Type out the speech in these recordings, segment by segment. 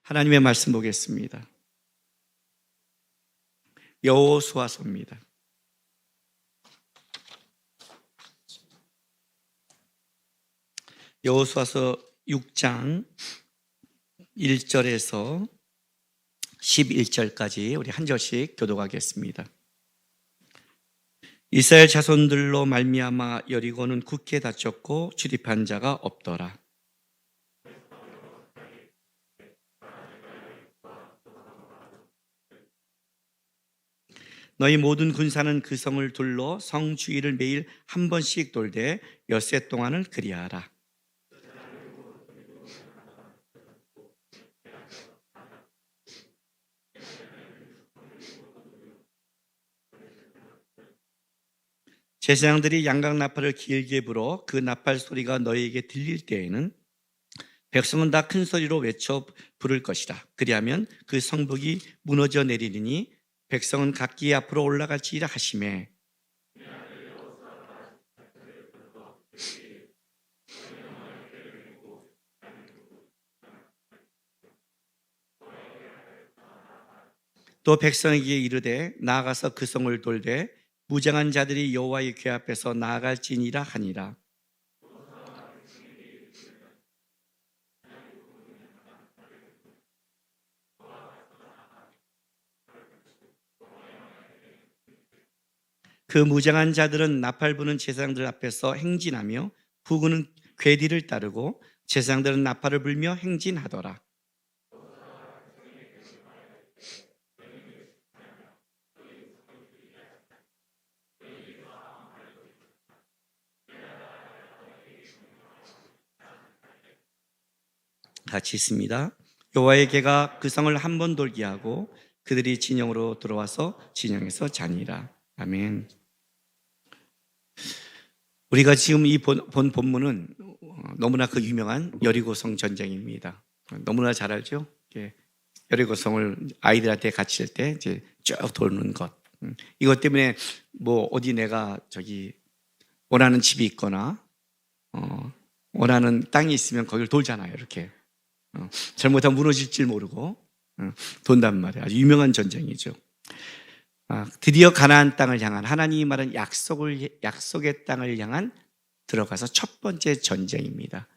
하나님의 말씀 보겠습니다. 여호수아서입니다. 여호수아서 6장 1절에서 11절까지 우리 한 절씩 교독하겠습니다. 이스라엘 자손들로 말미암아 여리고는 굳게 닫혔고 출입한 자가 없더라. 너희 모든 군사는 그 성을 둘러 성 주위를 매일 한 번씩 돌되 엿새 동안을 그리하라. 제사장들이 양각 나팔을 길게 불어 그 나팔 소리가 너희에게 들릴 때에는 백성은 다 큰 소리로 외쳐 부를 것이라. 그리하면 그 성벽이 무너져 내리리니 백성은 각기 앞으로 올라갈지라 하시매. 또 백성에게 이르되 나아가서 그 성을 돌되 무장한 자들이 여호와의 궤 앞에서 나아갈지니라 하니라. 그 무장한 자들은 나팔 부는 제사장들 앞에서 행진하며 부구는 궤 뒤를 따르고 제사장들은 나팔을 불며 행진하더라. 같이 있습니다. 여호와의 궤가 그 성을 한 번 돌게 하고 그들이 진영으로 들어와서 진영에서 자니라. 아멘. 우리가 지금 이 본 본문은 너무나 그 유명한 여리고성 전쟁입니다. 너무나 잘 알죠? 여리고성을 아이들한테 가르칠 때 이제 쭉 도는 것. 이것 때문에 뭐 어디 내가 원하는 집이 있거나 원하는 땅이 있으면 거기를 돌잖아요. 이렇게 잘못하면 무너질 줄 모르고 돈단 말이에요. 아주 유명한 전쟁이죠. 드디어 가나안 땅을 향한 하나님이 말한 약속의 땅을 향한 들어가서 첫 번째 전쟁입니다.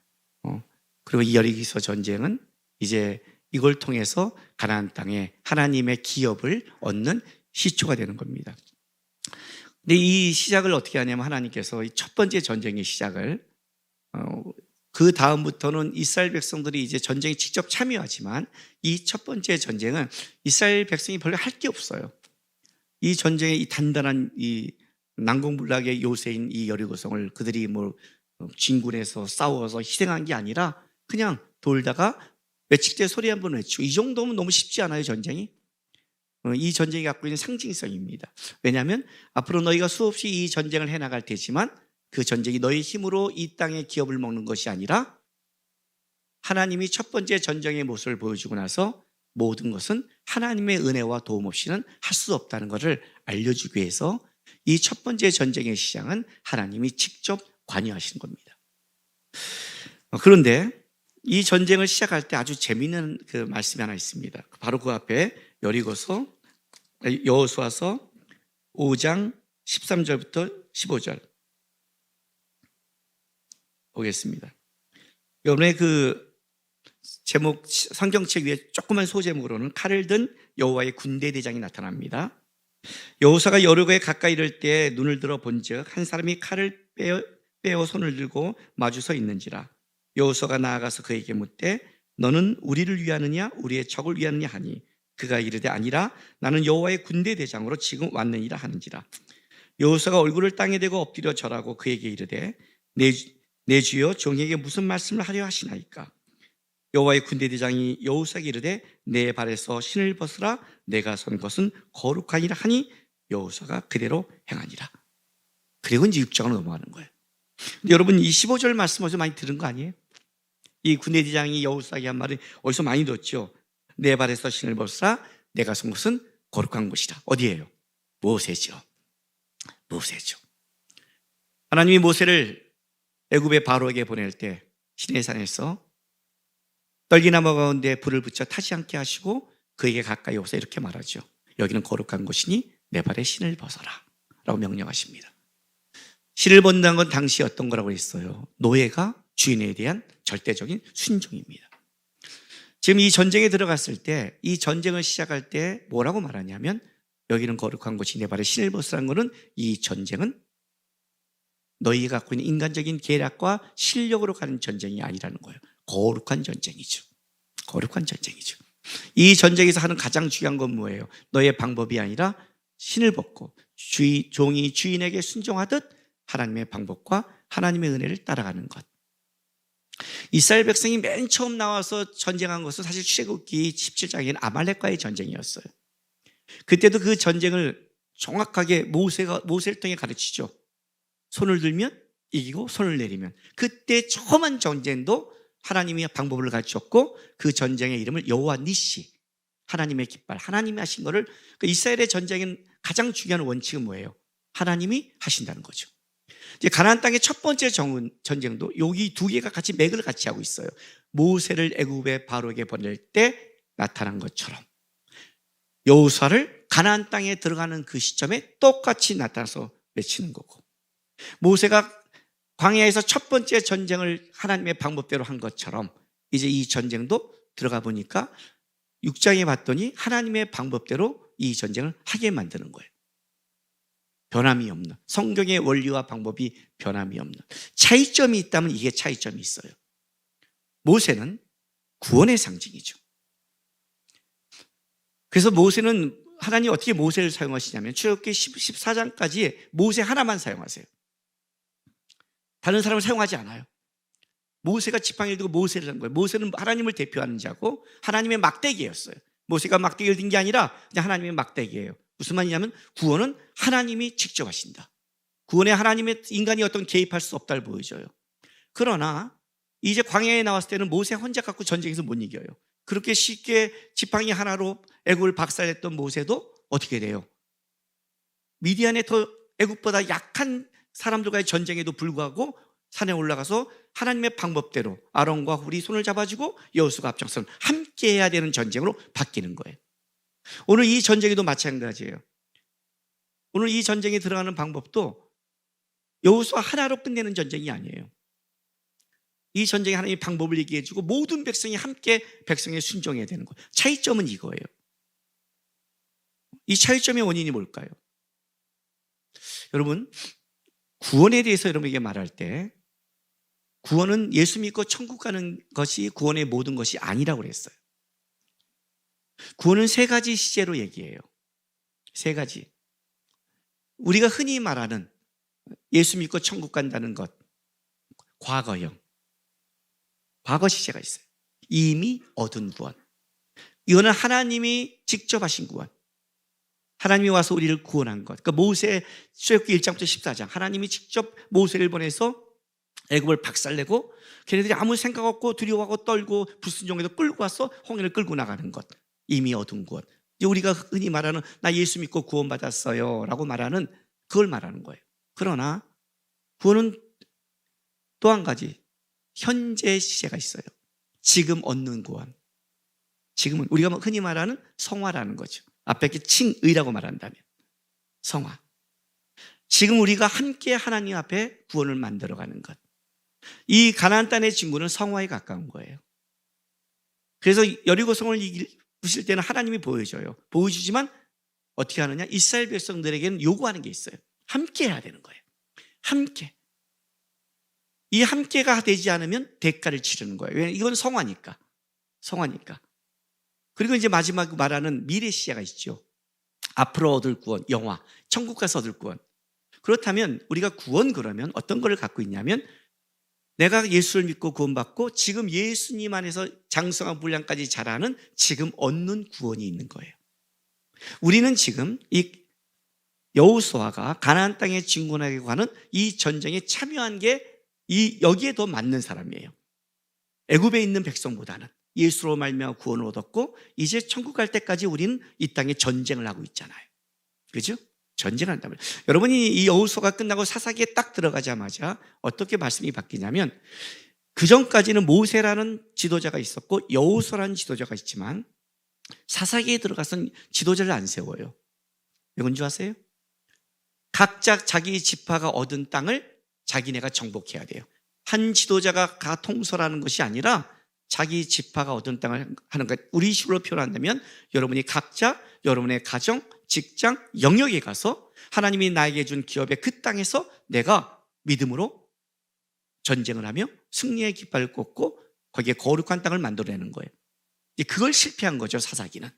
그리고 이 여리고 전쟁은 이제 이걸 통해서 가나안 땅에 하나님의 기업을 얻는 시초가 되는 겁니다. 근데 이 시작을 어떻게 하냐면 하나님께서 이 첫 번째 전쟁의 시작을 그 다음부터는 이스라엘 백성들이 이제 전쟁에 직접 참여하지만 이 첫 번째 전쟁은 이스라엘 백성이 별로 할 게 없어요. 이 전쟁에 이 단단한 이 난공불락의 요새인 이 여리고성을 그들이 진군해서 싸워서 희생한 게 아니라 그냥 돌다가 외칠 때 소리 한번 외치고, 이 정도면 너무 쉽지 않아요, 전쟁이? 이 전쟁이 갖고 있는 상징성입니다. 왜냐하면 앞으로 너희가 수없이 이 전쟁을 해나갈 테지만 그 전쟁이 너희 힘으로 이 땅의 기업을 먹는 것이 아니라 하나님이 첫 번째 전쟁의 모습을 보여주고 나서 모든 것은 하나님의 은혜와 도움 없이는 할 수 없다는 것을 알려주기 위해서 이 첫 번째 전쟁의 시작은 하나님이 직접 관여하시는 겁니다. 그런데 이 전쟁을 시작할 때 아주 재미있는 그 말씀이 하나 있습니다. 바로 그 앞에 여호수아서 5장 13절부터 15절 보겠습니다. 여러분의 그 제목, 성경책 위에 조그만 소제목으로는 칼을 든 여호와의 군대 대장이 나타납니다. 여호수아가 여리고에 가까이 이를 때 눈을 들어 본즉 한 사람이 칼을 빼어 손을 들고 마주 서 있는지라. 여호수아가 나아가서 그에게 묻되 너는 우리를 위하느냐 우리의 적을 위하느냐 하니 그가 이르되 아니라 나는 여호와의 군대 대장으로 지금 왔느니라 하는지라. 여호수아가 얼굴을 땅에 대고 엎드려 절하고 그에게 이르되 내 주여 종에게 무슨 말씀을 하려 하시나이까. 여호와의 군대 대장이 여호수아에게 이르되 내 발에서 신을 벗으라. 내가 선 것은 거룩하니라 하니 여호수아가 그대로 행하니라. 그리고 이제 6장으로 넘어가는 거예요. 근데 여러분 이 15절 말씀 어디서 많이 들은 거 아니에요? 이 군대 대장이 여호수아에게 한 말은 어디서 많이 듣죠? 내 발에서 신을 벗으라. 내가 선 것은 거룩한 것이다. 어디예요? 모세죠. 하나님이 모세를 애굽의 바로에게 보낼 때 시내산에서 떨기나무 가운데 불을 붙여 타지 않게 하시고 그에게 가까이 오서 이렇게 말하죠. 여기는 거룩한 곳이니 내 발에 신을 벗어라 라고 명령하십니다. 신을 벗는다는 건 당시 어떤 거라고 했어요? 노예가 주인에 대한 절대적인 순종입니다. 지금 이 전쟁에 들어갔을 때, 이 전쟁을 시작할 때 뭐라고 말하냐면 여기는 거룩한 곳이 내 발에 신을 벗으라는 것은 이 전쟁은 너희가 갖고 있는 인간적인 계략과 실력으로 가는 전쟁이 아니라는 거예요. 거룩한 전쟁이죠. 거룩한 전쟁이죠. 이 전쟁에서 하는 가장 중요한 건 뭐예요? 너의 방법이 아니라 신을 벗고 종이 주인에게 순종하듯 하나님의 방법과 하나님의 은혜를 따라가는 것. 이스라엘 백성이 맨 처음 나와서 전쟁한 것은 사실 출애굽기 17장에는 아말렉과의 전쟁이었어요. 그때도 그 전쟁을 정확하게 모세를 통해 가르치죠. 손을 들면 이기고 손을 내리면. 그때 처음 한 전쟁도 하나님이 방법을 가르쳤고 그 전쟁의 이름을 여호와 니시, 하나님의 깃발, 하나님이 하신 거를. 이스라엘의 전쟁은 가장 중요한 원칙은 뭐예요? 하나님이 하신다는 거죠. 이제 가나안 땅의 첫 번째 전쟁도 여기 두 개가 같이 맥을 같이 하고 있어요. 모세를 애굽의 바로에게 보낼 때 나타난 것처럼 여호수아를 가나안 땅에 들어가는 그 시점에 똑같이 나타나서 외치는 거고, 모세가 광야에서 첫 번째 전쟁을 하나님의 방법대로 한 것처럼 이제 이 전쟁도 들어가 보니까 6장에 봤더니 하나님의 방법대로 이 전쟁을 하게 만드는 거예요. 변함이 없는, 성경의 원리와 방법이 변함이 없는. 차이점이 있다면 이게 차이점이 있어요. 모세는 구원의 상징이죠. 그래서 모세는 하나님이 어떻게 모세를 사용하시냐면 출애굽기 14장까지 모세 하나만 사용하세요. 다른 사람을 사용하지 않아요. 모세가 지팡이를 들고 모세를 한 거예요. 모세는 하나님을 대표하는 자고 하나님의 막대기였어요. 모세가 막대기를 든 게 아니라 그냥 하나님의 막대기예요. 무슨 말이냐면 구원은 하나님이 직접 하신다. 구원에 하나님의 인간이 어떤 개입할 수 없다를 보여줘요. 그러나 이제 광야에 나왔을 때는 모세 혼자 갖고 전쟁에서 못 이겨요. 그렇게 쉽게 지팡이 하나로 애굽을 박살냈던 모세도 어떻게 돼요? 미디안에 더 애굽보다 약한 사람들과의 전쟁에도 불구하고 산에 올라가서 하나님의 방법대로 아론과 훌이 손을 잡아주고 여호수아가 앞장서는 함께 해야 되는 전쟁으로 바뀌는 거예요. 오늘 이 전쟁에도 마찬가지예요. 오늘 이 전쟁에 들어가는 방법도 여호수아 하나로 끝내는 전쟁이 아니에요. 이 전쟁에 하나님의 방법을 얘기해 주고 모든 백성이 함께 백성에 순종해야 되는 거예요. 차이점은 이거예요. 이 차이점의 원인이 뭘까요? 여러분, 구원에 대해서 여러분에게 말할 때 구원은 예수 믿고 천국 가는 것이 구원의 모든 것이 아니라고 그랬어요. 구원은 세 가지 시제로 얘기해요. 세 가지. 우리가 흔히 말하는 예수 믿고 천국 간다는 것, 과거형, 과거 시제가 있어요. 이미 얻은 구원. 이거는 하나님이 직접 하신 구원. 하나님이 와서 우리를 구원한 것. 그러니까 모세 출애굽기 1장부터 14장 하나님이 직접 모세를 보내서 애굽을 박살내고 걔네들이 아무 생각 없고 두려워하고 떨고 불순종해서 끌고 와서 홍해를 끌고 나가는 것. 이미 얻은 구원. 우리가 흔히 말하는 나 예수 믿고 구원받았어요 라고 말하는 그걸 말하는 거예요. 그러나 구원은 또 한 가지 현재 시제가 있어요. 지금 얻는 구원. 지금은 우리가 흔히 말하는 성화라는 거죠. 앞에 이렇게 칭의라고 말한다면 성화. 지금 우리가 함께 하나님 앞에 구원을 만들어가는 것. 이 가나안 땅의 친구는 성화에 가까운 거예요. 그래서 여리고성을 부실 때는 하나님이 보여줘요. 보여주지만 어떻게 하느냐? 이스라엘 백성들에게는 요구하는 게 있어요. 함께 해야 되는 거예요. 함께. 이 함께가 되지 않으면 대가를 치르는 거예요. 왜냐하면 이건 성화니까. 성화니까. 그리고 이제 마지막 말하는 미래 시제가 있죠. 앞으로 얻을 구원, 영화, 천국 가서 얻을 구원. 그렇다면 우리가 구원 그러면 어떤 걸 갖고 있냐면 내가 예수를 믿고 구원받고 지금 예수님 안에서 장성한 분량까지 자라는 지금 얻는 구원이 있는 거예요. 우리는 지금 이 여호수아가 가나안 땅에 진군하게 가는 이 전쟁에 참여한 게 여기에 더 맞는 사람이에요. 애굽에 있는 백성보다는 예수로 말미암아 구원을 얻었고 이제 천국 갈 때까지 우리는 이 땅에 전쟁을 하고 있잖아요. 그죠? 전쟁을 한다면 여러분이 이 여호수아가 끝나고 사사기에 딱 들어가자마자 어떻게 말씀이 바뀌냐면 그 전까지는 모세라는 지도자가 있었고 여호수아라는 지도자가 있지만 사사기에 들어가서는 지도자를 안 세워요. 왜 그런 줄 아세요? 각자 자기 지파가 얻은 땅을 자기네가 정복해야 돼요. 한 지도자가 다 통솔하는 것이 아니라 자기 지파가 얻은 땅을 하는 것. 우리 식으로 표현한다면 여러분이 각자 여러분의 가정, 직장, 영역에 가서 하나님이 나에게 준 기업의 그 땅에서 내가 믿음으로 전쟁을 하며 승리의 깃발을 꽂고 거기에 거룩한 땅을 만들어내는 거예요. 그걸 실패한 거죠. 사사기는.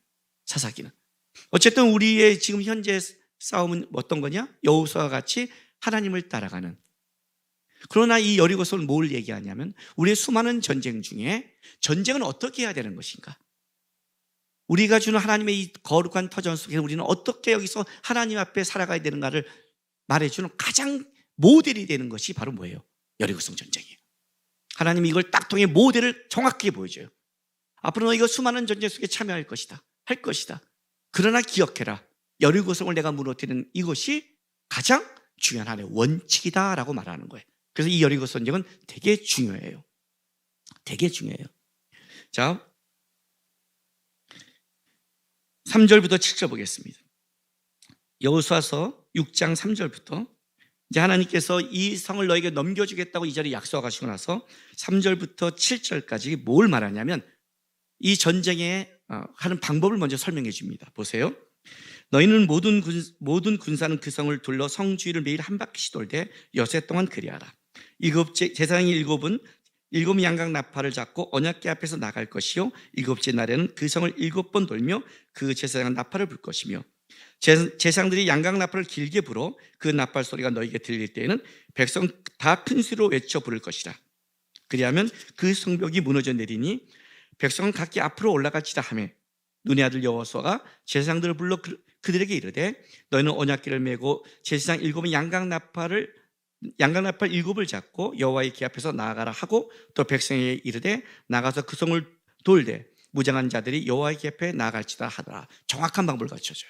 어쨌든 우리의 지금 현재 싸움은 어떤 거냐? 여호수아와 같이 하나님을 따라가는. 그러나 이 여리고서는 뭘 얘기하냐면 우리의 수많은 전쟁 중에 전쟁은 어떻게 해야 되는 것인가? 우리가 주는 하나님의 이 거룩한 터전 속에서 우리는 어떻게 여기서 하나님 앞에 살아가야 되는가를 말해주는 가장 모델이 되는 것이 바로 뭐예요? 여리고성 전쟁이에요. 하나님이 이걸 딱 통해 모델을 정확하게 보여줘요. 앞으로 너희가 수많은 전쟁 속에 참여할 것이다. 할 것이다. 그러나 기억해라. 여리고성을 내가 무너뜨리는 이것이 가장 중요한 하나의 원칙이다라고 말하는 거예요. 그래서 이 여리고 전쟁은 되게 중요해요. 되게 중요해요. 자, 3절부터 7절 보겠습니다. 여호수아서 6장 3절부터 이제 하나님께서 이 성을 너에게 넘겨주겠다고 이 자리에 약속하시고 나서 3절부터 7절까지 뭘 말하냐면 이 전쟁에 하는 방법을 먼저 설명해 줍니다. 보세요. 너희는 모든 군사는 그 성을 둘러 성 주위를 매일 한 바퀴씩 돌되 여세 동안 그리하라. 제사장이 일곱 양각 나팔을 잡고 언약궤 앞에서 나갈 것이요 일곱째 날에는 그 성을 7번 돌며 그 제사장은 나팔을 불 것이며 제사장들이 양각 나팔을 길게 불어 그 나팔 소리가 너희에게 들릴 때에는 백성 다 큰 소리로 외쳐 부를 것이라. 그리하면 그 성벽이 무너져 내리니 백성은 각기 앞으로 올라갈지라 하매 눈의 아들 여호수아가 제사장들을 불러 그들에게 이르되 너희는 언약궤를 메고 제사장 7의 양각 나팔 7을 잡고 여호와의 궤 앞에서 나아가라 하고 또 백성에게 이르되 나가서 그 성을 돌되 무장한 자들이 여호와의 궤 앞에 나아갈지다 하더라. 정확한 방법을 갖춰줘요.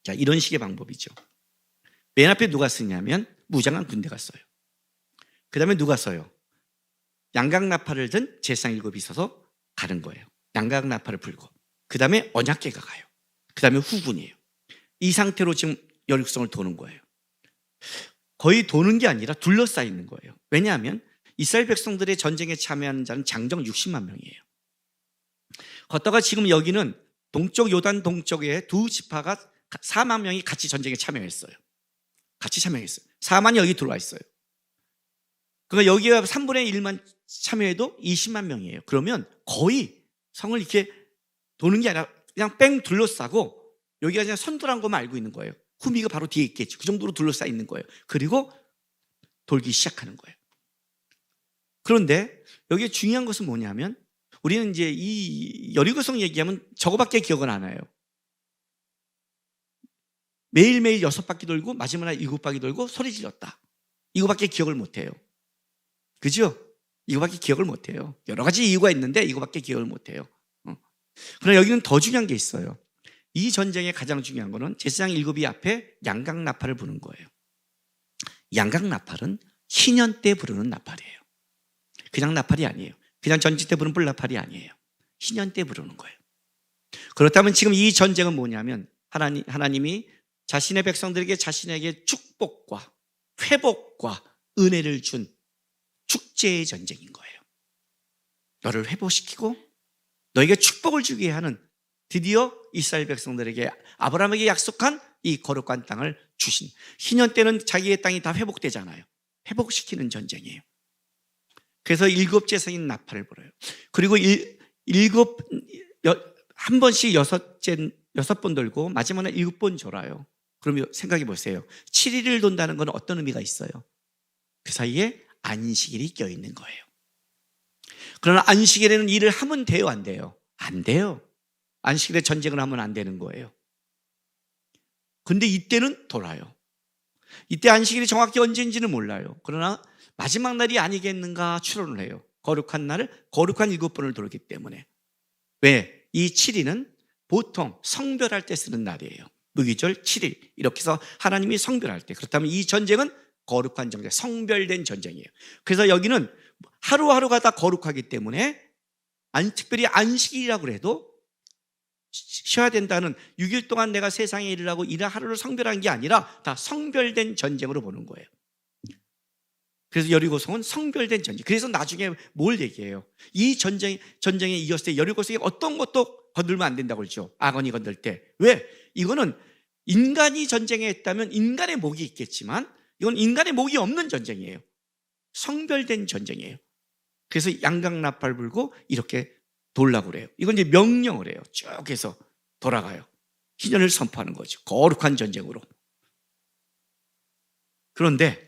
자, 이런 식의 방법이죠. 맨 앞에 누가 쓰냐면 무장한 군대가 써요. 그 다음에 누가 써요? 양각 나팔을 든 제사장 7이 있어서 가는 거예요. 양각 나팔을 불고 그 다음에 언약궤가 가요. 그 다음에 후군이에요. 이 상태로 지금 여리고성을 도는 거예요. 거의 도는 게 아니라 둘러싸이는 거예요. 왜냐하면 이스라엘 백성들의 전쟁에 참여하는 자는 장정 60만 명이에요. 걷다가 지금 여기는 동쪽 요단 동쪽에 두 지파가 4만 명이 같이 전쟁에 참여했어요. 4만이 여기 들어와 있어요. 그러니까 여기가 3분의 1만 참여해도 20만 명이에요. 그러면 거의 성을 이렇게 도는 게 아니라 그냥 뺑 둘러싸고 여기가 그냥 선두란 것만 알고 있는 거예요. 후미가 바로 뒤에 있겠죠. 그 정도로 둘러싸 있는 거예요. 그리고 돌기 시작하는 거예요. 그런데 여기에 중요한 것은 뭐냐면 우리는 이제 이 여리고성 얘기하면 저거밖에 기억은 안 나요. 매일매일 6바퀴 돌고 마지막 날 7바퀴 돌고 소리 질렀다. 이거밖에 기억을 못 해요. 그죠? 이거밖에 기억을 못 해요. 여러 가지 이유가 있는데 이거밖에 기억을 못 해요. 그러나 여기는 더 중요한 게 있어요. 이 전쟁의 가장 중요한 거는 제사장 7이 앞에 양각 나팔을 부는 거예요. 양각 나팔은 희년 때 부르는 나팔이에요. 그냥 나팔이 아니에요. 그냥 전지 때 부르는 불나팔이 아니에요. 희년 때 부르는 거예요. 그렇다면 지금 이 전쟁은 뭐냐면 하나님이 자신의 백성들에게 자신에게 축복과 회복과 은혜를 준 축제의 전쟁인 거예요. 너를 회복시키고 너에게 축복을 주게 하는 드디어 이스라엘 백성들에게 아브라함에게 약속한 이 거룩한 땅을 주신 희년 때는 자기의 땅이 다 회복되잖아요. 회복시키는 전쟁이에요. 그래서 7제사인 나팔을 불어요. 그리고 한 번씩 6번 돌고 마지막에 7번 졸아요. 그러면 생각해 보세요. 7일을 돈다는 건 어떤 의미가 있어요? 그 사이에 안식일이 껴있는 거예요. 그러나 안식일에는 일을 하면 돼요, 안 돼요? 안 돼요. 안식일에 전쟁을 하면 안 되는 거예요. 근데 이때는 돌아요. 이때 안식일이 정확히 언제인지는 몰라요. 그러나 마지막 날이 아니겠는가 추론을 해요. 거룩한 날을 거룩한 7번을 돌기 때문에. 왜? 이 7일은 보통 성별할 때 쓰는 날이에요. 무기절 7일 이렇게 해서 하나님이 성별할 때. 그렇다면 이 전쟁은 거룩한 전쟁, 성별된 전쟁이에요. 그래서 여기는 하루하루가 다 거룩하기 때문에 특별히 안식일이라고 해도 쉬어야 된다는 6일 동안 내가 세상에 일을 하고 일을 하루를 성별한 게 아니라 다 성별된 전쟁으로 보는 거예요. 그래서 여리고성은 성별된 전쟁. 그래서 나중에 뭘 얘기해요? 이 전쟁에 이겼을 때 여리고성이 어떤 것도 건들면 안 된다고 그러죠. 아건이 건들 때. 왜? 이거는 인간이 전쟁에 했다면 인간의 목이 있겠지만 이건 인간의 목이 없는 전쟁이에요. 성별된 전쟁이에요. 그래서 양강나팔 불고 이렇게 돌라고 그래요. 이건 이제 명령을 해요. 쭉 해서 돌아가요. 희년을 선포하는 거죠. 거룩한 전쟁으로. 그런데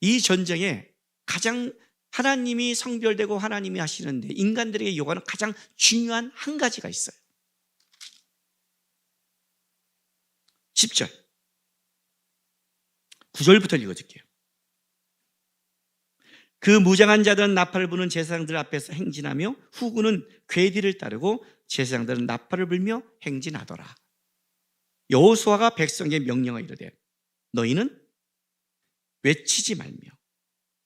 이 전쟁에 가장 하나님이 성별되고 하나님이 하시는데 인간들에게 요구하는 가장 중요한 한 가지가 있어요. 10절 9절부터 읽어줄게요. 그 무장한 자들은 나팔을 부는 제사장들 앞에서 행진하며 후군은 궤뒤를 따르고 제사장들은 나팔을 불며 행진하더라. 여호수아가 백성에게 명령을 이르되 너희는 외치지 말며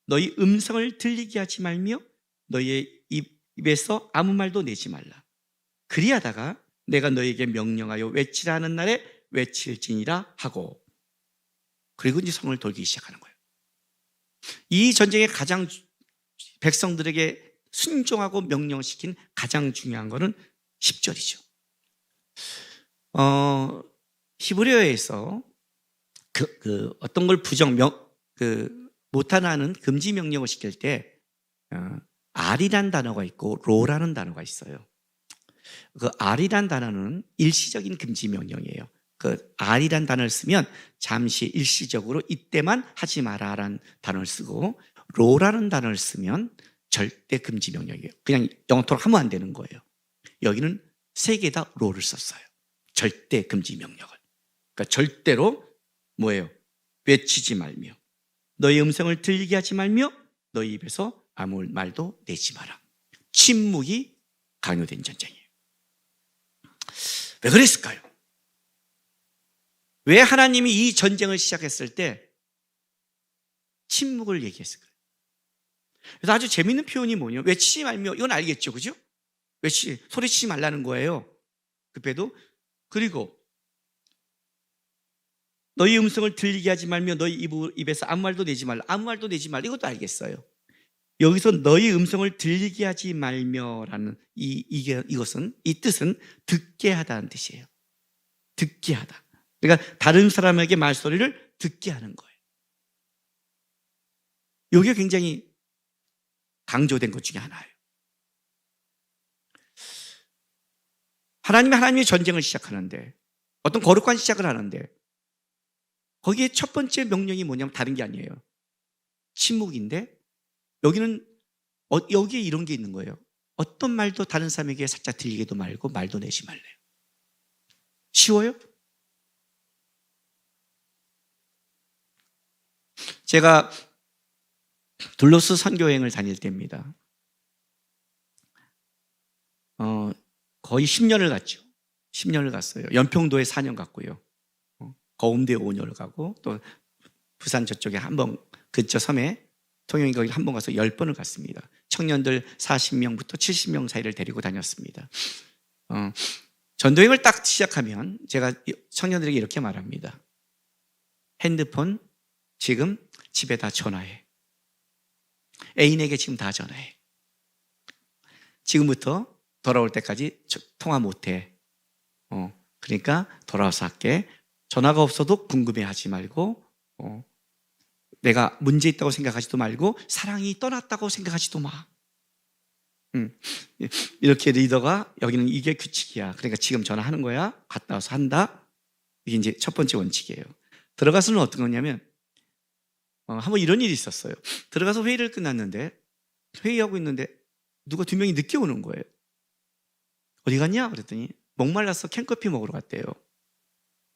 너희 음성을 들리게 하지 말며 너희의 입에서 아무 말도 내지 말라. 그리하다가 내가 너희에게 명령하여 외치라 하는 날에 외칠지니라 하고, 그리고 이제 성을 돌기 시작하는 거예요. 이 전쟁에 가장 백성들에게 순종하고 명령시킨 가장 중요한 거는 10절이죠. 히브리어에서 어떤 걸 못하는 금지 명령을 시킬 때 R이란 단어가 있고 로라는 단어가 있어요. 그 R이란 단어는 일시적인 금지 명령이에요. 그 R이란 단어를 쓰면 잠시 일시적으로 이때만 하지 마라라는 단어를 쓰고, 로라는 단어를 쓰면 절대 금지 명령이에요. 그냥 영토로 하면 안 되는 거예요. 여기는 세 개 다 로를 썼어요. 절대 금지 명령을. 그러니까 절대로 뭐예요? 외치지 말며 너희 음성을 들리게 하지 말며 너희 입에서 아무 말도 내지 마라. 침묵이 강요된 전쟁이에요. 왜 그랬을까요? 왜 하나님이 이 전쟁을 시작했을 때 침묵을 얘기했을까요? 그래서 아주 재밌는 표현이 뭐냐? 외치지 말며, 이건 알겠죠, 그죠? 소리치지 말라는 거예요. 급해도. 그리고 너희 음성을 들리게 하지 말며 너희 입에서 아무 말도 내지 말라. 아무 말도 내지 말라. 이것도 알겠어요. 여기서 너희 음성을 들리게 하지 말며라는 이것은, 이 뜻은 듣게 하다는 뜻이에요. 듣게 하다. 그러니까 다른 사람에게 말소리를 듣게 하는 거예요. 이게 굉장히 강조된 것 중에 하나예요. 하나님이 전쟁을 시작하는데, 어떤 거룩한 시작을 하는데, 거기에 첫 번째 명령이 뭐냐면 다른 게 아니에요. 침묵인데, 여기는 여기에 이런 게 있는 거예요. 어떤 말도 다른 사람에게 살짝 들리게도 말고 말도 내지 말래요. 쉬워요? 제가 둘로스 선교여행을 다닐 때입니다. 거의 10년을 갔죠. 10년을 갔어요. 연평도에 4년 갔고요. 거음대에 5년을 가고, 또 부산 저쪽에 한번 근처 섬에 통영이 거기 한 번 가서 10번을 갔습니다. 청년들 40명부터 70명 사이를 데리고 다녔습니다. 전도여행을 딱 시작하면 제가 청년들에게 이렇게 말합니다. 핸드폰 지금 집에다 전화해. 애인에게 지금 다 전화해. 지금부터 돌아올 때까지 통화 못해. 그러니까 돌아와서 할게. 전화가 없어도 궁금해하지 말고, 내가 문제 있다고 생각하지도 말고 사랑이 떠났다고 생각하지도 마. 이렇게 리더가, 여기는 이게 규칙이야. 그러니까 지금 전화하는 거야. 갔다 와서 한다. 이게 이제 첫 번째 원칙이에요. 들어가서는 어떤 거냐면, 한번 이런 일이 있었어요. 들어가서 회의를 끝났는데, 회의하고 있는데 누가 2명이 늦게 오는 거예요. 어디 갔냐? 그랬더니 목말라서 캔커피 먹으러 갔대요.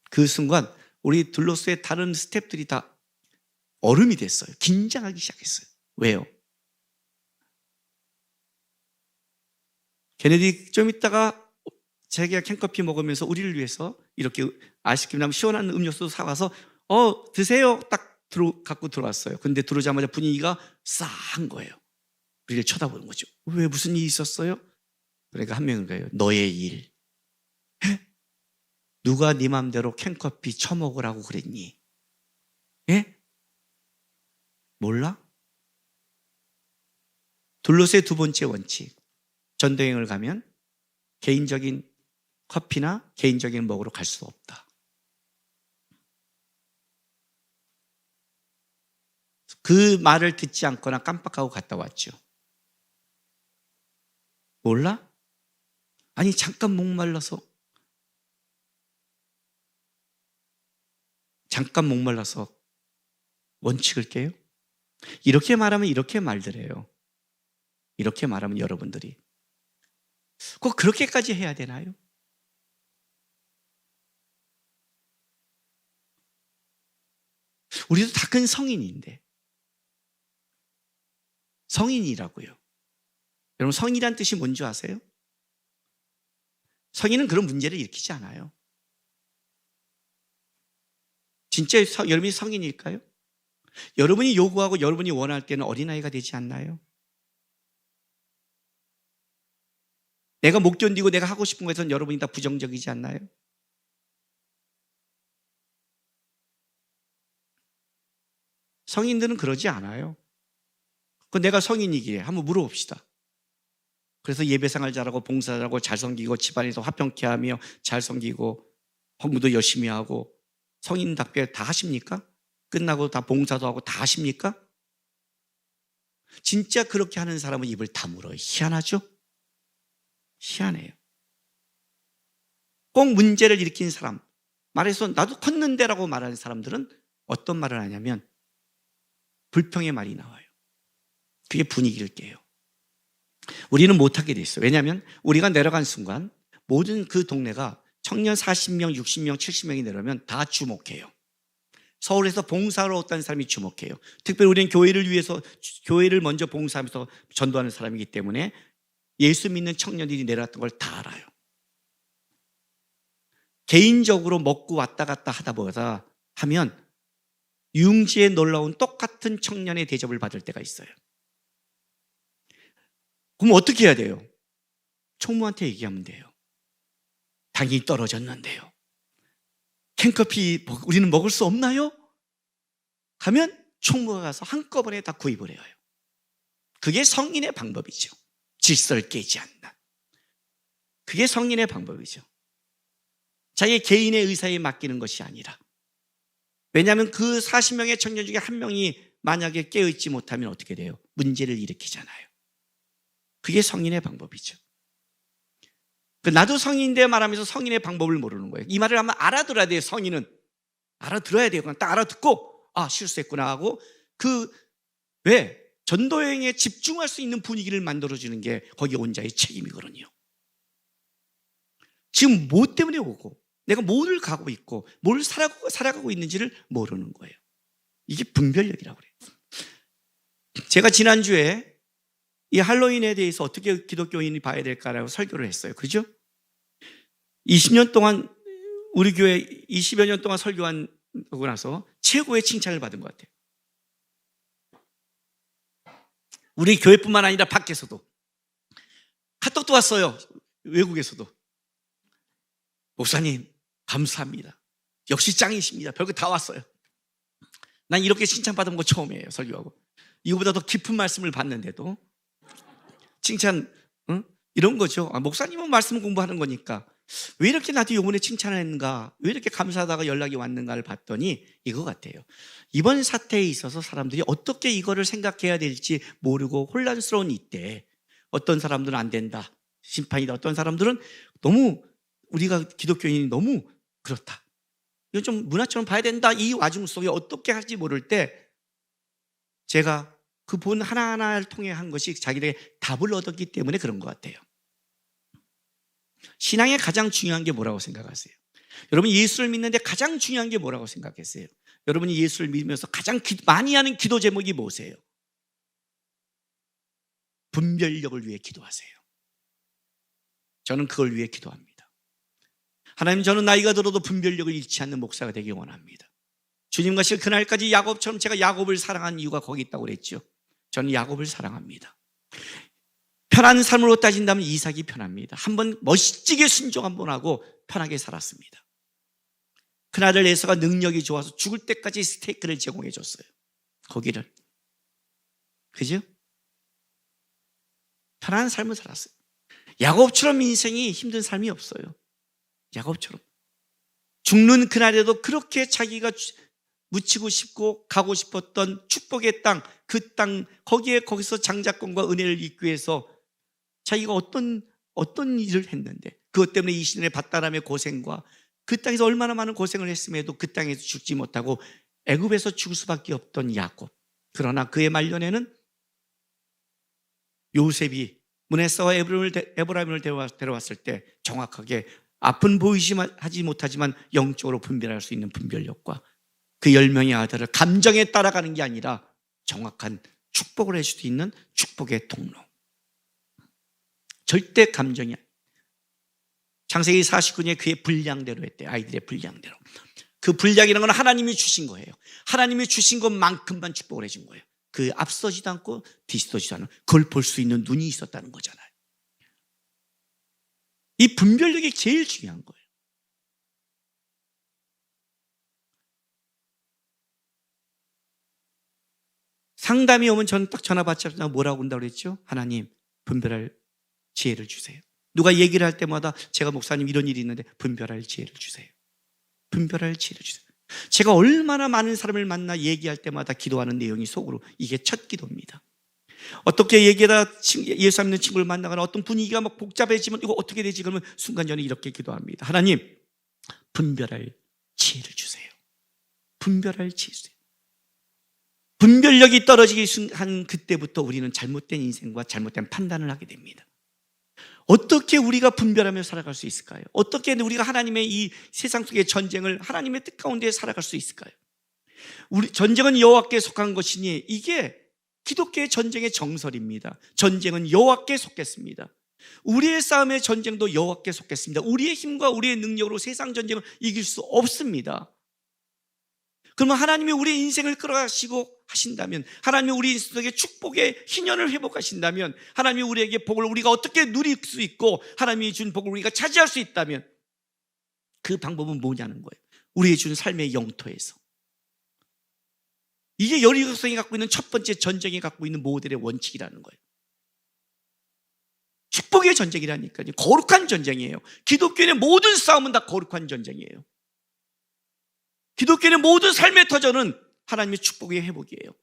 그 순간 우리 둘로스의 다른 스태프들이 다 얼음이 됐어요. 긴장하기 시작했어요. 왜요? 걔네들이 좀 있다가 자기가 캔커피 먹으면서 우리를 위해서 이렇게 아이스크림이나 시원한 음료수 사와서 드세요. 딱 갖고 들어왔어요. 근데 들어오자마자 분위기가 싸한 거예요. 우리를 쳐다보는 거죠. 왜 무슨 일이 있었어요? 그러니까 한 명은 거예요. 너의 일. 누가 네 맘대로 캔커피 처먹으라고 그랬니? 예? 몰라? 둘러스의 두 번째 원칙. 전도여행을 가면 개인적인 커피나 개인적인 먹으러 갈 수 없다. 그 말을 듣지 않거나 깜빡하고 갔다 왔죠. 몰라? 아니 잠깐 목말라서 원칙을 깨요? 이렇게 말하면 이렇게 말들해요. 이렇게 말하면 여러분들이 꼭 그렇게까지 해야 되나요? 우리도 다 큰 성인인데 성인이라고요. 여러분 성인이란 뜻이 뭔지 아세요? 성인은 그런 문제를 일으키지 않아요. 진짜 여러분이 성인일까요? 여러분이 요구하고 여러분이 원할 때는 어린아이가 되지 않나요? 내가 못 견디고 내가 하고 싶은 것에선 여러분이 다 부정적이지 않나요? 성인들은 그러지 않아요. 내가 성인이기에 한번 물어봅시다. 그래서 예배생활 잘하고 봉사 잘하고 잘 섬기고 집안에서 화평케 하며 잘 섬기고 헌금도 열심히 하고 성인답게 다 하십니까? 끝나고 다 봉사도 하고 다 하십니까? 진짜 그렇게 하는 사람은 입을 다물어요. 희한하죠? 희한해요. 꼭 문제를 일으킨 사람, 말해서 나도 컸는데라고 말하는 사람들은 어떤 말을 하냐면 불평의 말이 나와요. 그게 분위기를 깨요. 우리는 못하게 돼 있어요. 왜냐하면 우리가 내려간 순간 모든 그 동네가 청년 40명, 60명, 70명이 내려오면 다 주목해요. 서울에서 봉사하러 왔다는 사람이 주목해요. 특별히 우리는 교회를 위해서 교회를 먼저 봉사하면서 전도하는 사람이기 때문에 예수 믿는 청년들이 내려왔던 걸 다 알아요. 개인적으로 먹고 왔다 갔다 하다 보다 하면 융지에 놀라운 똑같은 청년의 대접을 받을 때가 있어요. 그럼 어떻게 해야 돼요? 총무한테 얘기하면 돼요. 당이 떨어졌는데요. 캔커피 우리는 먹을 수 없나요? 하면 총무가 가서 한꺼번에 다 구입을 해요. 그게 성인의 방법이죠. 질서를 깨지 않는. 그게 성인의 방법이죠. 자기 개인의 의사에 맡기는 것이 아니라. 왜냐하면 그 40명의 청년 중에 한 명이 만약에 깨어있지 못하면 어떻게 돼요? 문제를 일으키잖아요. 그게 성인의 방법이죠. 나도 성인인데 말하면서 성인의 방법을 모르는 거예요. 이 말을 한번 알아들어야 돼요. 성인은 알아들어야 돼요. 그냥 딱 알아듣고 실수했구나 하고 왜? 전도여행에 집중할 수 있는 분위기를 만들어주는 게 거기 온 자의 책임이거든요. 지금 뭐 때문에 오고 내가 뭐를 가고 있고 뭘 살아가고 있는지를 모르는 거예요. 이게 분별력이라고 그래요. 제가 지난주에 이 할로윈에 대해서 어떻게 기독교인이 봐야 될까라고 설교를 했어요. 그죠? 20년 동안 우리 교회 20여 년 동안 설교하고 나서 최고의 칭찬을 받은 것 같아요. 우리 교회뿐만 아니라 밖에서도 카톡도 왔어요. 외국에서도. 목사님 감사합니다. 역시 짱이십니다. 별거 다 왔어요. 난 이렇게 칭찬받은 거 처음이에요. 설교하고. 이거보다 더 깊은 말씀을 받는데도 칭찬 이런 거죠. 목사님은 말씀 공부하는 거니까 왜 이렇게 나한테 요번에 칭찬을 했는가, 왜 이렇게 감사하다가 연락이 왔는가를 봤더니 이거 같아요. 이번 사태에 있어서 사람들이 어떻게 이거를 생각해야 될지 모르고 혼란스러운 이때 어떤 사람들은 안 된다, 심판이다. 어떤 사람들은 너무 우리가 기독교인이 너무 그렇다, 이거 좀 문화처럼 봐야 된다. 이 와중 속에 어떻게 할지 모를 때 제가 그 본 하나하나를 통해 한 것이 자기들에게 답을 얻었기 때문에 그런 것 같아요. 신앙의 가장 중요한 게 뭐라고 생각하세요? 여러분이 예수를 믿는데 가장 중요한 게 뭐라고 생각했어요? 여러분이 예수를 믿으면서 가장 많이 하는 기도 제목이 뭐세요? 분별력을 위해 기도하세요. 저는 그걸 위해 기도합니다. 하나님, 저는 나이가 들어도 분별력을 잃지 않는 목사가 되기 원합니다. 주님 가실 그날까지 야곱처럼 제가 야곱을 사랑한 이유가 거기 있다고 그랬죠. 저는 야곱을 사랑합니다. 편한 삶으로 따진다면 이삭이 편합니다. 한번 멋지게 순종 한번 하고 편하게 살았습니다. 그날을 에서가 능력이 좋아서 죽을 때까지 스테이크를 제공해 줬어요. 고기를. 그죠? 편안한 삶을 살았어요. 야곱처럼 인생이 힘든 삶이 없어요. 야곱처럼. 죽는 그날에도 그렇게 자기가 묻히고 싶고 가고 싶었던 축복의 땅, 그 땅, 거기서 장자권과 은혜를 입기 위해서 자기가 어떤 일을 했는데, 그것 때문에 20년의 밭다람의 고생과 그 땅에서 얼마나 많은 고생을 했음에도 그 땅에서 죽지 못하고 애굽에서 죽을 수밖에 없던 야곱. 그러나 그의 말년에는 요셉이 문에서와 에브라임을 데려왔을 때 정확하게 앞은 하지 못하지만 영적으로 분별할 수 있는 분별력과 그 10명의 아들을 감정에 따라가는 게 아니라 정확한 축복을 할 수 있는 축복의 통로. 절대 감정이 아니에요. 창세기 49년에 그의 분량대로 했대요. 아이들의 분량대로. 그 분량이라는 건 하나님이 주신 거예요. 하나님이 주신 것만큼만 축복을 해준 거예요. 그 앞서지도 않고 뒤서지도 않은, 그걸 볼 수 있는 눈이 있었다는 거잖아요. 이 분별력이 제일 중요한 거예요. 상담이 오면 저는 딱 전화 받자마자 뭐라고 한다고 그랬죠? 하나님, 분별할 지혜를 주세요. 누가 얘기를 할 때마다 제가 목사님 이런 일이 있는데 분별할 지혜를 주세요. 분별할 지혜를 주세요. 제가 얼마나 많은 사람을 만나 얘기할 때마다 기도하는 내용이 속으로 이게 첫 기도입니다. 어떻게 얘기하다 예수 믿는 친구를 만나거나 어떤 분위기가 막 복잡해지면 이거 어떻게 되지? 그러면 순간 저는 이렇게 기도합니다. 하나님, 분별할 지혜를 주세요. 분별할 지혜 주세요. 분별력이 떨어지기 한 그때부터 우리는 잘못된 인생과 잘못된 판단을 하게 됩니다. 어떻게 우리가 분별하며 살아갈 수 있을까요? 어떻게 우리가 하나님의 이 세상 속의 전쟁을 하나님의 뜻 가운데 살아갈 수 있을까요? 우리 전쟁은 여호와께 속한 것이니 이게 기독교의 전쟁의 정설입니다. 전쟁은 여호와께 속겠습니다. 우리의 싸움의 전쟁도 여호와께 속겠습니다. 우리의 힘과 우리의 능력으로 세상 전쟁을 이길 수 없습니다. 그러면 하나님이 우리의 인생을 끌어가시고 하신다면, 하나님이 우리 인생 속에 축복의 희년을 회복하신다면, 하나님이 우리에게 복을 우리가 어떻게 누릴 수 있고 하나님이 준 복을 우리가 차지할 수 있다면 그 방법은 뭐냐는 거예요. 우리의 준 삶의 영토에서. 이게 여리고성이 갖고 있는 첫 번째 전쟁이 갖고 있는 모델의 원칙이라는 거예요. 축복의 전쟁이라니까요. 거룩한 전쟁이에요. 기독교인의 모든 싸움은 다 거룩한 전쟁이에요. 기독교인의 모든 삶의 터전은 하나님의 축복의 회복이에요.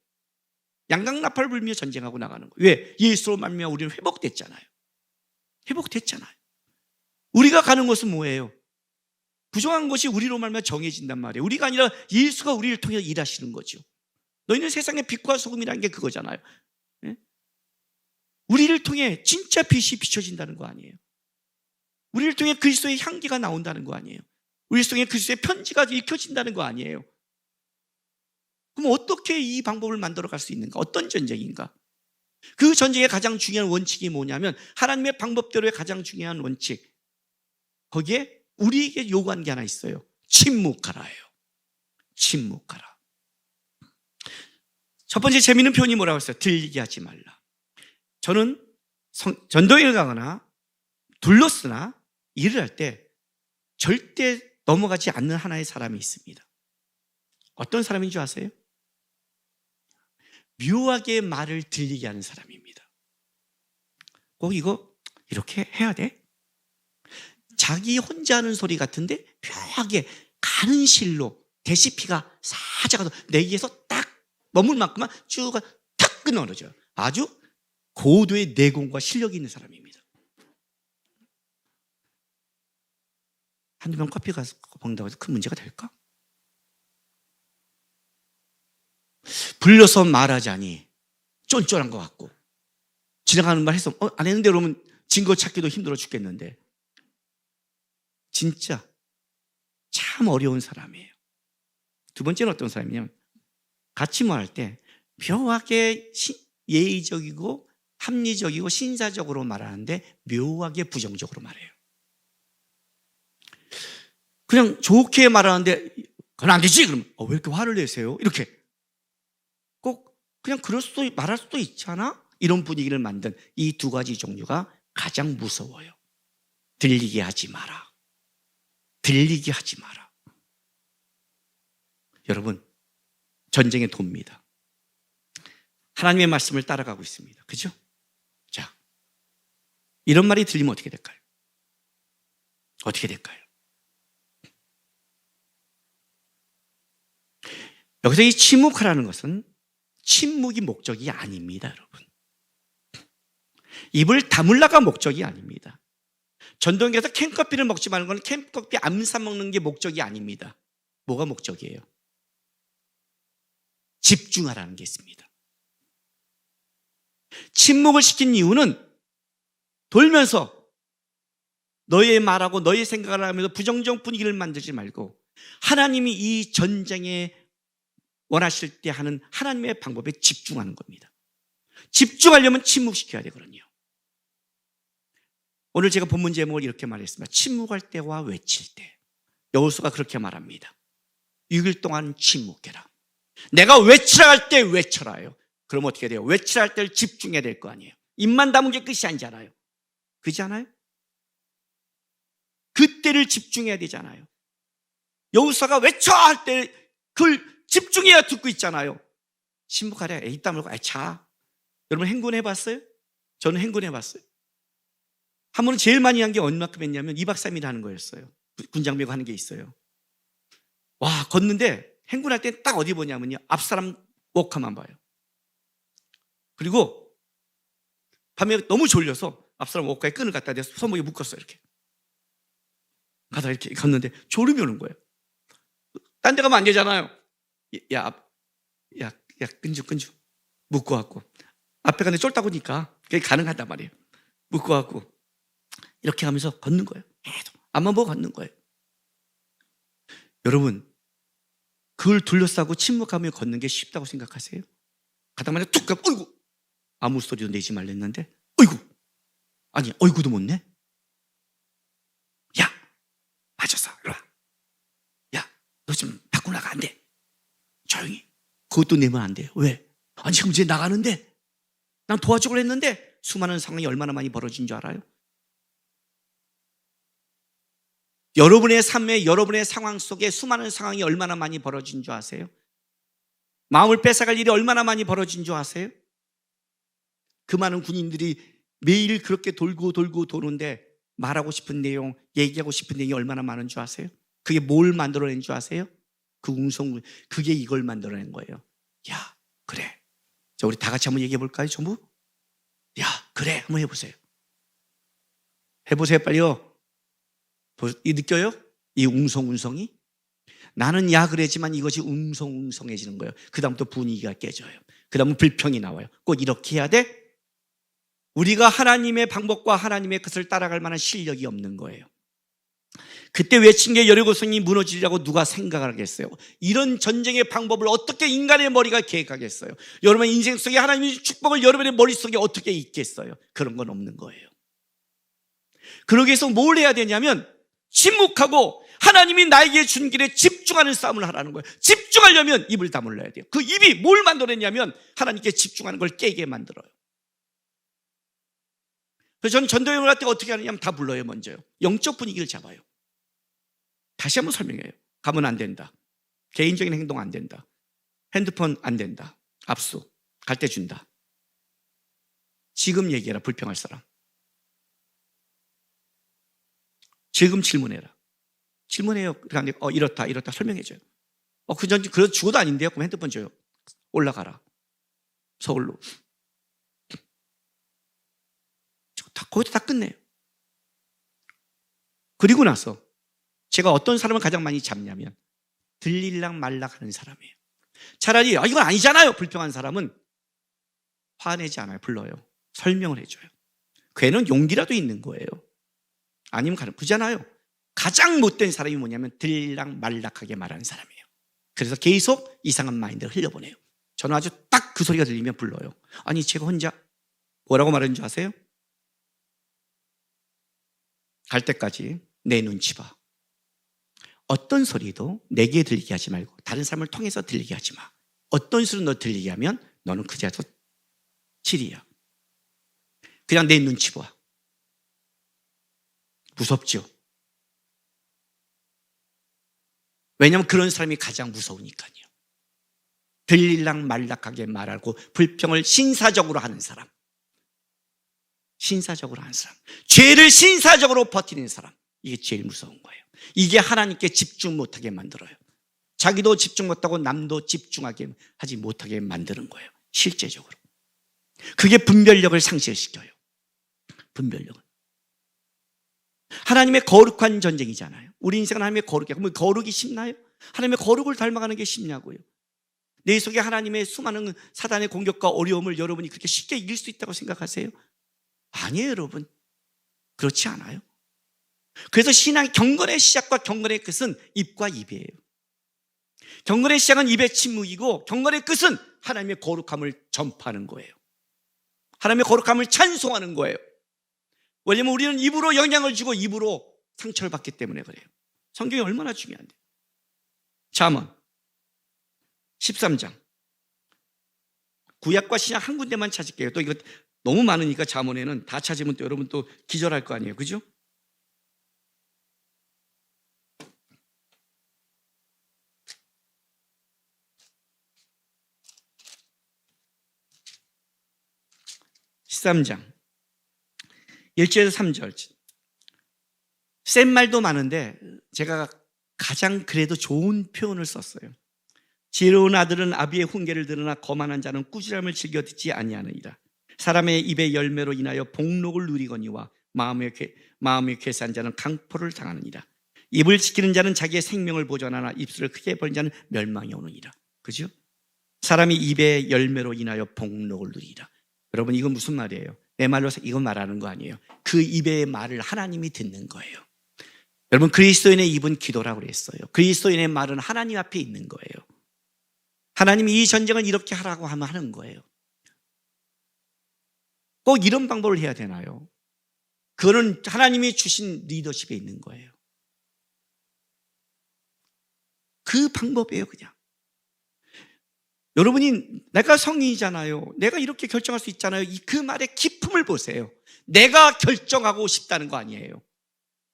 양강나팔 불며 전쟁하고 나가는 거예요. 왜? 예수로 말미암아 우리는 회복됐잖아요. 회복됐잖아요. 우리가 가는 것은 뭐예요? 부정한 것이 우리로 말미암아 정해진단 말이에요. 우리가 아니라 예수가 우리를 통해 일하시는 거죠. 너희는 세상의 빛과 소금이라는 게 그거잖아요. 네? 우리를 통해 진짜 빛이 비춰진다는 거 아니에요. 우리를 통해 그리스도의 향기가 나온다는 거 아니에요. 우리 속에 그리스도의 편지가 읽혀진다는 거 아니에요. 그럼 어떻게 이 방법을 만들어 갈 수 있는가? 어떤 전쟁인가? 그 전쟁의 가장 중요한 원칙이 뭐냐면 하나님의 방법대로의 가장 중요한 원칙, 거기에 우리에게 요구하는 게 하나 있어요. 침묵하라예요. 침묵하라. 첫 번째 재미있는 표현이 뭐라고 했어요? 들리게 하지 말라. 저는 전도회를 가거나 둘러쓰나 일을 할 때 절대 넘어가지 않는 하나의 사람이 있습니다. 어떤 사람인 줄 아세요? 묘하게 말을 들리게 하는 사람입니다. 꼭 이거 이렇게 해야 돼? 자기 혼자 하는 소리 같은데 묘하게 가는 실로 대시피가 살짝 가서 내 귀에서 딱 머물 만큼만 쭉 탁 끊어져요. 아주 고도의 내공과 실력이 있는 사람입니다. 한두 병 커피 가서 먹는다고 해서 큰 문제가 될까? 불러서 말하자니 쫀쫀한 것 같고, 지나가는 말 해서 안 했는데 그러면 증거 찾기도 힘들어 죽겠는데, 진짜 참 어려운 사람이에요. 두 번째는 어떤 사람이냐면 같이 말할 때 묘하게 예의적이고 합리적이고 신사적으로 말하는데 묘하게 부정적으로 말해요. 그냥 좋게 말하는데 그건 안 되지. 그러면 왜 이렇게 화를 내세요? 이렇게 꼭 그냥 말할 수도 있잖아. 이런 분위기를 만든 이 두 가지 종류가 가장 무서워요. 들리게 하지 마라. 들리게 하지 마라. 여러분, 전쟁의 도입니다. 하나님의 말씀을 따라가고 있습니다. 그죠? 자, 이런 말이 들리면 어떻게 될까요? 어떻게 될까요? 여기서 이 침묵하라는 것은 침묵이 목적이 아닙니다, 여러분. 입을 다물라가 목적이 아닙니다. 전도연계에서 캔커피를 먹지 말는 건 캔커피 안 사 먹는 게 목적이 아닙니다. 뭐가 목적이에요? 집중하라는 게 있습니다. 침묵을 시킨 이유는 돌면서 너의 말하고 너의 생각을 하면서 부정적 분위기를 만들지 말고 하나님이 이 전쟁에 원하실 때 하는 하나님의 방법에 집중하는 겁니다. 집중하려면 침묵시켜야 되거든요. 오늘 제가 본문 제목을 이렇게 말했습니다. 침묵할 때와 외칠 때. 여호수아가 그렇게 말합니다. 6일 동안 침묵해라. 내가 외치라 할 때 외쳐라요. 그럼 어떻게 돼요? 외치라 할 때를 집중해야 될 거 아니에요. 입만 담은 게 끝이 아니잖아요. 그렇지 않아요? 그때를 집중해야 되잖아요. 여호수아가 외쳐 할 때 그걸 집중해야 듣고 있잖아요. 침묵하랴. 입 다물고 자. 여러분 행군해봤어요? 저는 행군해봤어요. 한 번은 제일 많이 한 게 얼마큼 했냐면 2박 3일 하는 거였어요. 군장 메고 하는 게 있어요. 와, 걷는데 행군할 때 딱 어디 보냐면요, 앞사람 워커만 봐요. 그리고 밤에 너무 졸려서 앞사람 워커에 끈을 갖다 대서 손목에 묶었어요. 이렇게 가다 이렇게 걷는데 졸음이 오는 거예요. 딴 데 가면 안 되잖아요. 야, 끈주 묶어갖고 앞에 가는데 쫄다 보니까 그게 가능하단 말이에요. 묶어갖고 이렇게 하면서 걷는 거예요. 앞만 보고 걷는 거예요. 여러분, 그걸 둘러싸고 침묵하며 걷는 게 쉽다고 생각하세요? 가다마자 툭 가면 어이구, 아무 소리도 내지 말랬는데 어이구, 아니 어이구도 못 내? 야, 맞았어. 이리 와. 야, 너 좀 밖으로 나가. 안 돼. 조용히. 그것도 내면 안 돼요. 왜? 아니 지금 이제 나가는데 난 도와주기로 했는데. 수많은 상황이 얼마나 많이 벌어진 줄 알아요? 여러분의 삶에, 여러분의 상황 속에 수많은 상황이 얼마나 많이 벌어진 줄 아세요? 마음을 뺏어갈 일이 얼마나 많이 벌어진 줄 아세요? 그 많은 군인들이 매일 그렇게 돌고 도는데 말하고 싶은 내용, 얘기하고 싶은 내용이 얼마나 많은 줄 아세요? 그게 뭘 만들어낸 줄 아세요? 그 그게 이걸 만들어낸 거예요. 야, 그래. 자, 우리 다 같이 한번 얘기해 볼까요, 전부? 야, 그래. 한번 해보세요. 해보세요, 빨리요. 이 느껴요? 이 웅성웅성이? 나는 야 그래지만 이것이 웅성웅성해지는 거예요. 그 다음부터 분위기가 깨져요. 그 다음은 불평이 나와요. 꼭 이렇게 해야 돼? 우리가 하나님의 방법과 하나님의 것을 따라갈 만한 실력이 없는 거예요. 그때 외친 게 여리고성이 무너지리라고 누가 생각을 하겠어요? 이런 전쟁의 방법을 어떻게 인간의 머리가 계획하겠어요? 여러분 인생 속에 하나님의 축복을 여러분의 머릿속에 어떻게 있겠어요? 그런 건 없는 거예요. 그러기 위해서 뭘 해야 되냐면 침묵하고 하나님이 나에게 준 길에 집중하는 싸움을 하라는 거예요. 집중하려면 입을 다물어야 돼요. 그 입이 뭘 만들어냈냐면 하나님께 집중하는 걸 깨게 만들어요. 그래서 저는 전도여행을 할 때 어떻게 하느냐면 다 불러요. 먼저요. 영적 분위기를 잡아요. 다시 한번 설명해요. 가면 안 된다. 개인적인 행동 안 된다. 핸드폰 안 된다. 압수. 갈 때 준다. 지금 얘기해라. 불평할 사람. 지금 질문해라. 질문해요. 이렇다 설명해줘요. 그거 죽어도 아닌데요. 그럼 핸드폰 줘요. 올라가라. 서울로. 거기서 다 끝내요. 그리고 나서 제가 어떤 사람을 가장 많이 잡냐면 들릴락 말락 하는 사람이에요. 차라리 이건 아니잖아요. 불평한 사람은 화내지 않아요. 불러요. 설명을 해줘요. 걔는 용기라도 있는 거예요. 아니면 그잖아요. 가장 못된 사람이 뭐냐면 들락 말락하게 말하는 사람이에요. 그래서 계속 이상한 마인드를 흘려보내요. 저는 아주 딱 그 소리가 들리면 불러요. 아니 제가 혼자 뭐라고 말하는 줄 아세요? 갈 때까지 내 눈치 봐. 어떤 소리도 내게 들리게 하지 말고 다른 사람을 통해서 들리게 하지 마. 어떤 소리 너 들리게 하면 너는 그 자리에서 질이야. 그냥 내 눈치 봐. 무섭죠? 왜냐하면 그런 사람이 가장 무서우니까요. 들릴락 말락하게 말하고 불평을 신사적으로 하는 사람. 신사적으로 하는 사람. 죄를 신사적으로 버티는 사람. 이게 제일 무서운 거예요. 이게 하나님께 집중 못하게 만들어요. 자기도 집중 못하고 남도 집중하게 하지 못하게 만드는 거예요. 실제적으로. 그게 분별력을 상실시켜요. 분별력을. 하나님의 거룩한 전쟁이잖아요. 우리 인생은 하나님의 거룩이야. 그럼 거룩이 쉽나요? 하나님의 거룩을 닮아가는 게 쉽냐고요. 내 속에 하나님의 수많은 사단의 공격과 어려움을 여러분이 그렇게 쉽게 이길 수 있다고 생각하세요? 아니에요, 여러분. 그렇지 않아요. 그래서 신앙 경건의 시작과 경건의 끝은 입과 입이에요. 경건의 시작은 입의 침묵이고 경건의 끝은 하나님의 거룩함을 전파하는 거예요. 하나님의 거룩함을 찬송하는 거예요. 왜냐하면 우리는 입으로 영향을 주고 입으로 상처를 받기 때문에 그래요. 성경이 얼마나 중요한데. 잠언 13장. 구약과 신약 한 군데만 찾을게요. 또 이거 너무 많으니까 잠언에는 다 찾으면 또 여러분 또 기절할 거 아니에요. 그죠? (13장) 1절에서 3절. 센 말도 많은데 제가 가장 그래도 좋은 표현을 썼어요. 지혜로운 아들은 아비의 훈계를 들으나 거만한 자는 꾸지람을 즐겨 듣지 아니하느니라. 사람의 입의 열매로 인하여 복록을 누리거니와 마음의 괴사한 자는 강포를 당하느니라. 입을 지키는 자는 자기의 생명을 보존하나 입술을 크게 벌린 자는 멸망이 오느니라. 그죠? 사람이 입의 열매로 인하여 복록을 누리라. 여러분, 이건 무슨 말이에요? 내 말로 이건 말하는 거 아니에요. 그 입의 말을 하나님이 듣는 거예요. 여러분, 그리스도인의 입은 기도라고 그랬어요. 그리스도인의 말은 하나님 앞에 있는 거예요. 하나님이 이 전쟁을 이렇게 하라고 하면 하는 거예요. 꼭 이런 방법을 해야 되나요? 그거는 하나님이 주신 리더십에 있는 거예요. 그 방법이에요, 그냥. 여러분이 내가 성인이잖아요. 내가 이렇게 결정할 수 있잖아요. 그 말의 기품을 보세요. 내가 결정하고 싶다는 거 아니에요.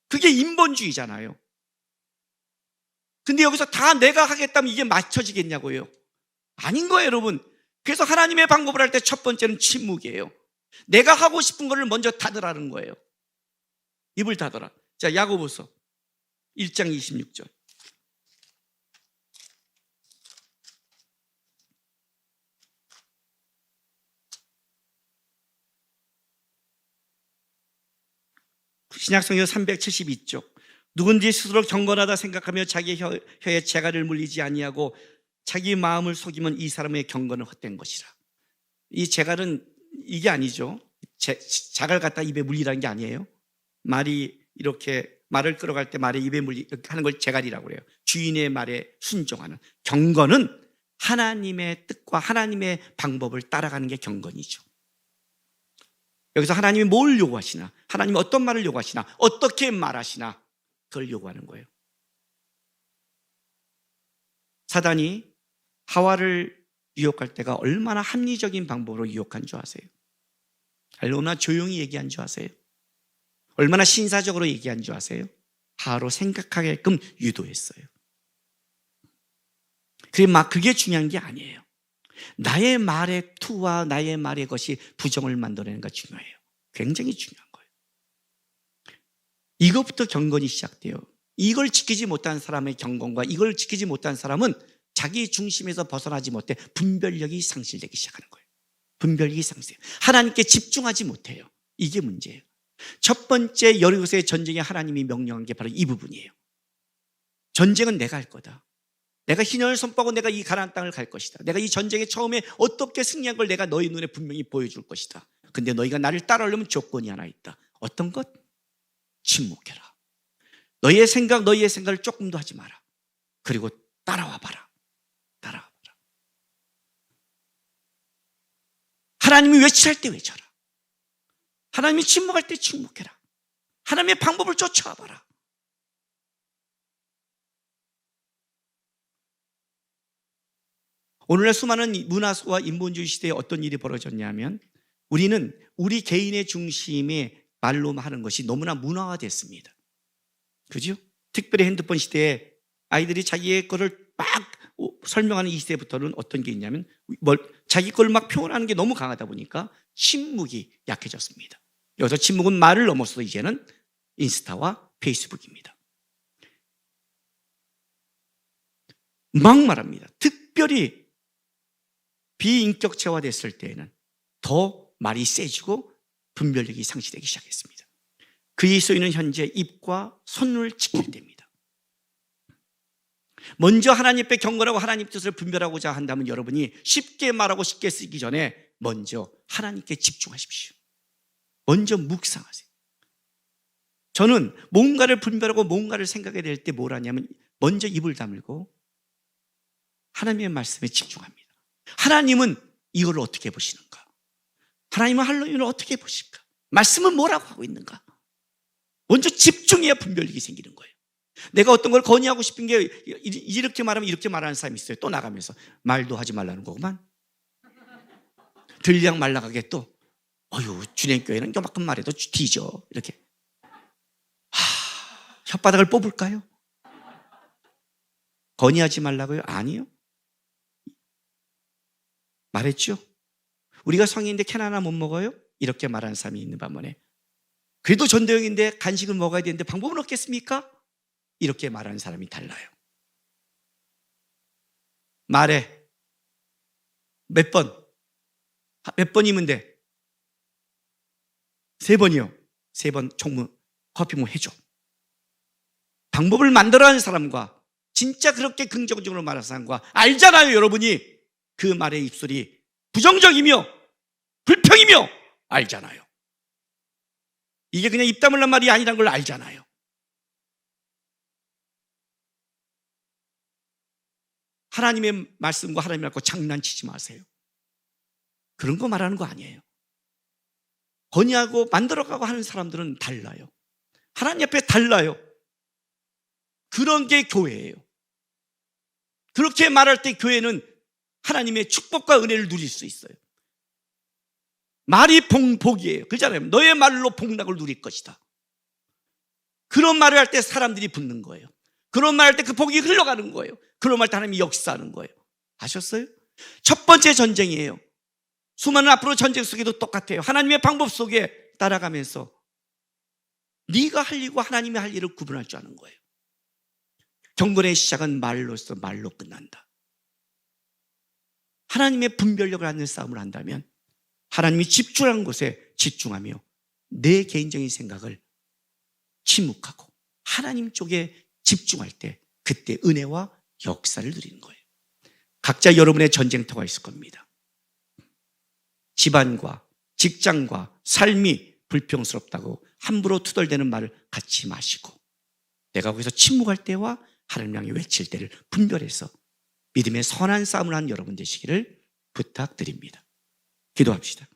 그게 인본주의잖아요. 근데 여기서 다 내가 하겠다면 이게 맞춰지겠냐고요. 아닌 거예요, 여러분. 그래서 하나님의 방법을 할 때 첫 번째는 침묵이에요. 내가 하고 싶은 거를 먼저 닫으라는 거예요. 입을 닫아라. 자, 야고보서 1장 26절. 신약성경 372쪽. 누군지 스스로 경건하다 생각하며 자기 혀에 재갈을 물리지 아니하고 자기 마음을 속이면 이 사람의 경건은 헛된 것이라. 이 재갈은 이게 아니죠. 자갈 갖다 입에 물리라는 게 아니에요. 말이 이렇게 말을 끌어갈 때 말에 입에 물리 이렇게 하는 걸 재갈이라고 그래요. 주인의 말에 순종하는. 경건은 하나님의 뜻과 하나님의 방법을 따라가는 게 경건이죠. 여기서 하나님이 뭘 요구하시나, 하나님이 어떤 말을 요구하시나, 어떻게 말하시나, 그걸 요구하는 거예요. 사단이 하와를 유혹할 때가 얼마나 합리적인 방법으로 유혹한 줄 아세요? 얼마나 조용히 얘기한 줄 아세요? 얼마나 신사적으로 얘기한 줄 아세요? 하와로 생각하게끔 유도했어요. 그게 중요한 게 아니에요. 나의 말의 투와 나의 말의 것이 부정을 만들어내는 게 중요해요. 굉장히 중요한 거예요. 이것부터 경건이 시작돼요. 이걸 지키지 못한 사람의 경건과 이걸 지키지 못한 사람은 자기 중심에서 벗어나지 못해 분별력이 상실되기 시작하는 거예요. 분별력이 상실. 하나님께 집중하지 못해요. 이게 문제예요. 첫 번째 여리고서의 전쟁에 하나님이 명령한 게 바로 이 부분이에요. 전쟁은 내가 할 거다. 내가 희년을 선포하고 내가 이 가나안 땅을 갈 것이다. 내가 이 전쟁에 처음에 어떻게 승리한 걸 내가 너희 눈에 분명히 보여줄 것이다. 근데 너희가 나를 따라오려면 조건이 하나 있다. 어떤 것? 침묵해라. 너희의 생각을 조금도 하지 마라. 그리고 따라와 봐라. 따라와 봐라. 하나님이 외치할 때 외쳐라. 하나님이 침묵할 때 침묵해라. 하나님의 방법을 쫓아와 봐라. 오늘날 수많은 문화와 인본주의 시대에 어떤 일이 벌어졌냐면 우리는 우리 개인의 중심의 말로 하는 것이 너무나 문화화됐습니다. 그죠? 특별히 핸드폰 시대에 아이들이 자기의 거를 막 설명하는 이 시대부터는 어떤 게 있냐면 자기 걸 막 표현하는 게 너무 강하다 보니까 침묵이 약해졌습니다. 여기서 침묵은 말을 넘어서 이제는 인스타와 페이스북입니다. 막 말합니다. 특별히 비인격체화 됐을 때에는 더 말이 세지고 분별력이 상실되기 시작했습니다. 그리스도인은 현재 입과 손을 지켜야 됩니다. 먼저 하나님 앞에 경건하고 하나님 뜻을 분별하고자 한다면 여러분이 쉽게 말하고 쉽게 쓰기 전에 먼저 하나님께 집중하십시오. 먼저 묵상하세요. 저는 뭔가를 분별하고 뭔가를 생각해야 될 때 뭘 하냐면 먼저 입을 다물고 하나님의 말씀에 집중합니다. 하나님은 이걸 어떻게 보시는가? 하나님은 할로윈을 어떻게 보실까? 말씀은 뭐라고 하고 있는가? 먼저 집중해야 분별력이 생기는 거예요. 내가 어떤 걸 건의하고 싶은 게 이렇게 말하면 이렇게 말하는 사람이 있어요. 또 나가면서 말도 하지 말라는 거구만. 들량 말라가게 또 주님교회는 요만큼 말해도 뒤져 이렇게. 혓바닥을 뽑을까요? 건의하지 말라고요? 아니요. 말했죠? 우리가 성인인데 캔 하나 못 먹어요? 이렇게 말하는 사람이 있는 반면에 그래도 전도역인데 간식을 먹어야 되는데 방법은 없겠습니까? 이렇게 말하는 사람이 달라요. 말해. 몇 번이면 돼? 3번이요. 3번 총무 커피 뭐 해줘. 방법을 만들어가는 사람과 진짜 그렇게 긍정적으로 말하는 사람과 알잖아요. 여러분이 그 말의 입술이 부정적이며 불평이며 알잖아요. 이게 그냥 입 다물란 말이 아니라는 걸 알잖아요. 하나님의 말씀과 하나님 말고 장난치지 마세요. 그런 거 말하는 거 아니에요. 건의하고 만들어가고 하는 사람들은 달라요. 하나님 앞에 달라요. 그런 게 교회예요. 그렇게 말할 때 교회는 하나님의 축복과 은혜를 누릴 수 있어요. 말이 복이에요. 그렇잖아요. 너의 말로 복락을 누릴 것이다. 그런 말을 할 때 사람들이 붙는 거예요. 그런 말 할 때 그 복이 흘러가는 거예요. 그런 말 할 때 하나님이 역사하는 거예요. 아셨어요? 첫 번째 전쟁이에요. 수많은 앞으로 전쟁 속에도 똑같아요. 하나님의 방법 속에 따라가면서 네가 할 일과 하나님이 할 일을 구분할 줄 아는 거예요. 경건의 시작은 말로서 말로 끝난다. 하나님의 분별력을 갖는 싸움을 한다면 하나님이 집중하는 곳에 집중하며 내 개인적인 생각을 침묵하고 하나님 쪽에 집중할 때 그때 은혜와 역사를 누리는 거예요. 각자 여러분의 전쟁터가 있을 겁니다. 집안과 직장과 삶이 불평스럽다고 함부로 투덜대는 말을 갖지 마시고 내가 거기서 침묵할 때와 하나님 향해 외칠 때를 분별해서 믿음의 선한 싸움을 하는 여러분 되시기를 부탁드립니다. 기도합시다.